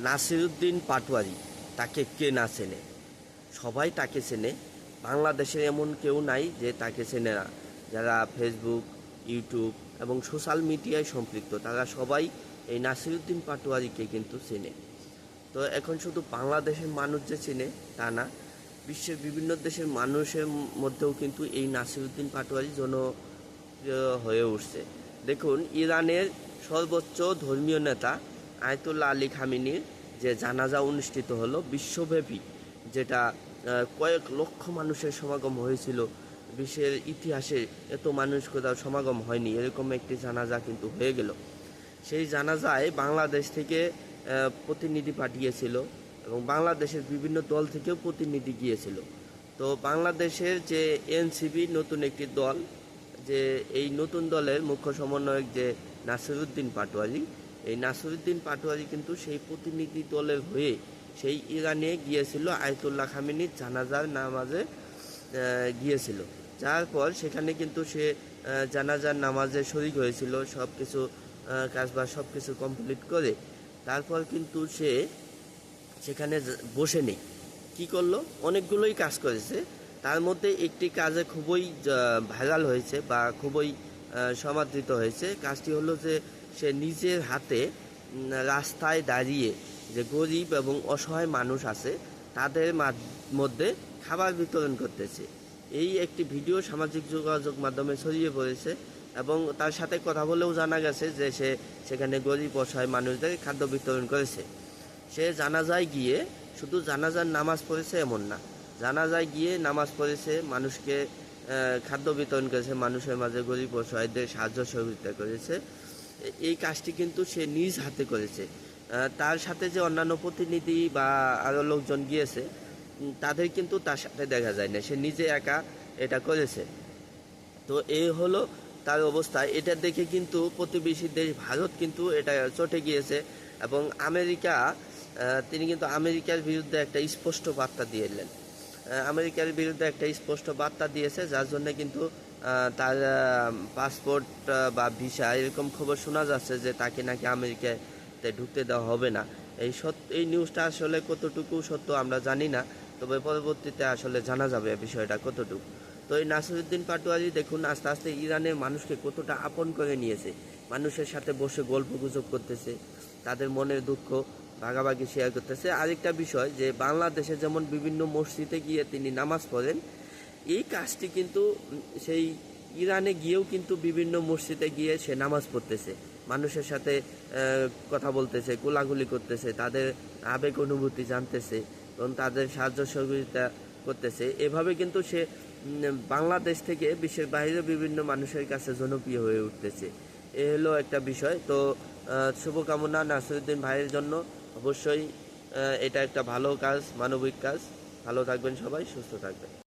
নাসিরুদ্দিন পাটোয়ারি, তাকে কে না চেনে? সবাই তাকে চেনে। বাংলাদেশে এমন কেউ নাই যে তাকে চেনে না। যারা ফেসবুক, ইউটিউব এবং সোশ্যাল মিডিয়ায় সম্পৃক্ত তারা সবাই এই নাসিরুদ্দিন পাটোয়ারিকে কিন্তু চেনে। তো এখন শুধু বাংলাদেশের মানুষ যে চেনে তা না, বিশ্বের বিভিন্ন দেশের মানুষের মধ্যেও কিন্তু এই নাসিরুদ্দিন পাটোয়ারি জনপ্রিয় হয়ে উঠছে। দেখুন, ইরানের সর্বোচ্চ ধর্মীয় নেতা আয়াতুল্লাহ আলী খামেনির যে জানাজা অনুষ্ঠিত হলো বিশ্বব্যাপী, যেটা কয়েক লক্ষ মানুষের সমাগম হয়েছিল। বিশ্বের ইতিহাসে এত মানুষ কোথাও সমাগম হয়নি, এরকম একটি জানাজা কিন্তু হয়ে গেল। সেই জানাজায় বাংলাদেশ থেকে প্রতিনিধি পাঠিয়েছিল এবং বাংলাদেশের বিভিন্ন দল থেকেও প্রতিনিধি গিয়েছিল। তো বাংলাদেশের যে এনসিপি নতুন একটি দল, যে এই নতুন দলের মুখ্য সমন্বয়ক যে নাসিরুদ্দিন পাটোয়ারি, এই নাসিরুদ্দিন পাটোয়ারি কিন্তু সেই প্রতিনিধি দলের হয়ে সেই ইরানে গিয়েছিল, আয়াতুল্লাহ খামেনির জানাজার নামাজে গিয়েছিল। যার পর সেখানে কিন্তু সে জানাজার নামাজে শরীক হয়েছিল, সব কিছু কাজবাজ সব কিছু কমপ্লিট করে। তারপর কিন্তু সে সেখানে বসে নেই, কী করলো? অনেকগুলোই কাজ করেছে। তার মধ্যে একটি কাজে খুবই ভাইরাল হয়েছে বা খুবই সমাদৃত হয়েছে। কাজটি হলো যে সে নিজের হাতে রাস্তায় দাঁড়িয়ে যে গরিব এবং অসহায় মানুষ আছে তাদের মধ্যে খাবার বিতরণ করতেছে। এই একটি ভিডিও সামাজিক যোগাযোগ মাধ্যমে ছড়িয়ে পড়েছে এবং তার সাথে কথা বলেও জানা গেছে যে সে সেখানে গরিব অসহায় মানুষদের খাদ্য বিতরণ করেছে। সে জানাজায় গিয়ে শুধু জানাজার নামাজ পড়েছে এমন না, জানাজায় গিয়ে নামাজ পড়েছে, মানুষকে খাদ্য বিতরণ করেছে, মানুষের মাঝে গরিব অসহায়দের সাহায্য সহযোগিতা করেছে। এই কাজটি কিন্তু সে নিজ হাতে করেছে। তার সাথে যে অন্যান্য প্রতিনিধি বা আরও লোকজন গিয়েছে তাদের কিন্তু তার সাথে দেখা যায় না, সে নিজে একা এটা করেছে। তো এই হলো তার অবস্থা। এটা দেখে কিন্তু প্রতিবেশী দেশ ভারত কিন্তু এটা চটে গিয়েছে এবং আমেরিকা, তিনি কিন্তু আমেরিকার বিরুদ্ধে একটা স্পষ্ট বার্তা দিয়ে এলেন। আমেরিকার বিরুদ্ধে একটা স্পষ্ট বার্তা দিয়েছে, যার জন্য কিন্তু তার পাসপোর্ট বা ভিসা এরকম খবর শোনা যাচ্ছে যে তাকে নাকি আমেরিকাতে ঢুকতে দেওয়া হবে না। এই নিউজটা আসলে কতটুকু সত্য আমরা জানি না, তবে পরবর্তীতে আসলে জানা যাবে বিষয়টা কতটুকু। তো এই নাসিরুদ্দিন পাটোয়ারি দেখুন আস্তে আস্তে ইরানের মানুষকে কতটা আপন করে নিয়েছে, মানুষের সাথে বসে গল্প গুজব করতেছে, তাদের মনের দুঃখ ভাগাভাগি শেয়ার করতেছে। আরেকটা বিষয় যে বাংলাদেশে যেমন বিভিন্ন মসজিদে গিয়ে তিনি নামাজ পড়েন, এই কাজটি কিন্তু সেই ইরানে গিয়েও কিন্তু বিভিন্ন মসজিদে গিয়ে সে নামাজ পড়তেছে, মানুষের সাথে কথা বলতেছে, গোলাগুলি করতেছে, তাদের আবেগ অনুভূতি জানতেছে এবং তাদের সাহায্য সহযোগিতা করতেছে। এভাবে কিন্তু সে বাংলাদেশ থেকে বিশ্বের বাইরে বিভিন্ন মানুষের কাছে জনপ্রিয় হয়ে উঠতেছে। এ হলো একটা বিষয়। তো শুভকামনা নাসিরুদ্দিন ভাইয়ের জন্য। অবশ্যই এটা একটা ভালো কাজ, মানবিক কাজ। ভালো থাকবেন সবাই, সুস্থ থাকবেন।